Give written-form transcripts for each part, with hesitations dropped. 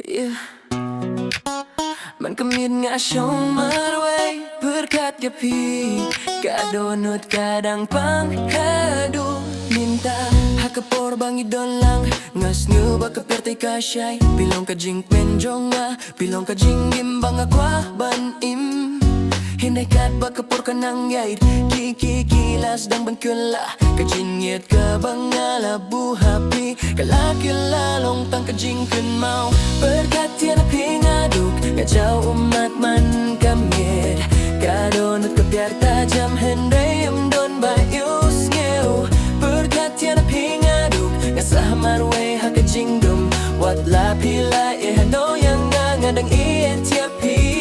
Yeah. Man kamid nga siyang marway berkat gapi kadonot kadang panghado minta hakapor bang idon lang ngas nga baka pertay ka siya'y pilong ka jing penjong nga pilong ka jing gimbang akwa ban im hinay kat baka por ka nang yait kikikilas dang bangkula kajingit ka bang alabuhapi kalakilalong tang kajing kunmaw berkat yan pingaduk ngajaw umat man kamid kadonot kapiar tajam henday don bayus ngew berkat yan pingaduk ngasahamarwe hakajingdum wat lapila ihano yang ngadang ietyapi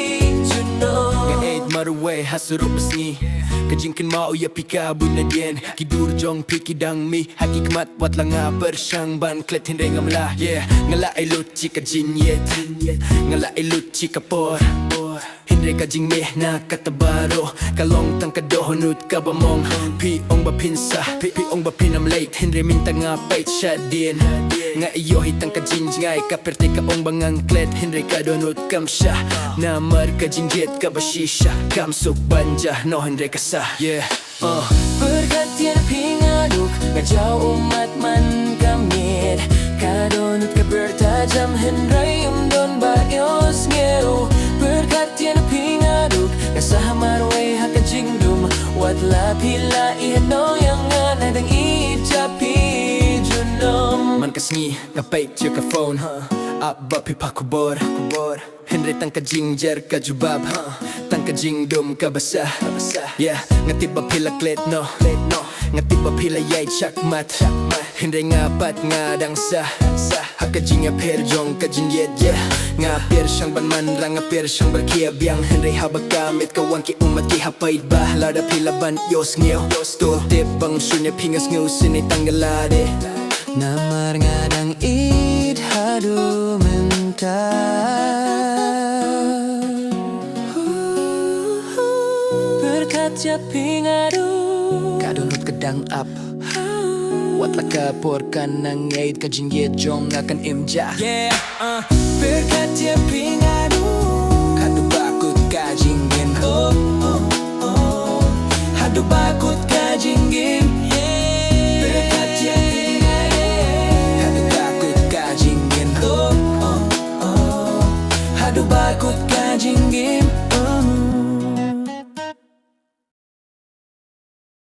Maruwe hasurup besni Kajingkin mau ya pika buna dien Kidur jong piki dang mi Hakikmat wat langa bersyang ban klet hindai ngamlah yeah ngala ilut chika jinyet ngala ilut chika por hindai kajing meh na katabaro kalong tang kadohonut kabamong pi ong bapinsa pi ong bapinam late hindai minta nga pait shadin nga iyo hitang kajing ngay kaperte ka ong bangang klet hindai kadonut kamsha namar kajinggit kabashisha kamsuk banja no hindai kasah yeah berkat yan pingaduk ngajaw umat man kamid kadonut ka bertajam hindai don bayos ngew berkat yan pingaduk ngasahamarwe hakajingdum wat lapila ihano yang ngadang ijapi junom man kasngi ngapait siya ka phone abba pipa kubor Henry tang kajingjer ka jubab tang kajingdum ka basah yeah ngatiba pila klet no ngatiba pila yay chakmat Henry ngapat ngadang sah hakajing per jong kajingyet yeah ngapir siyang banman lang ngapir siyang berkiabyang Henry habag kamit kawan ki umat ki hapait bah lada pila ban yos ngew tip bang sunya pingas ngew sini tanggalade namar ngadang id hadu berkat ya pingadu kadonot kedang up wat lakapor kanang ngait kajingyet jong akan imja yeah berkat ya pingadu hadu bakut kajinggin hadu bakut kajinggin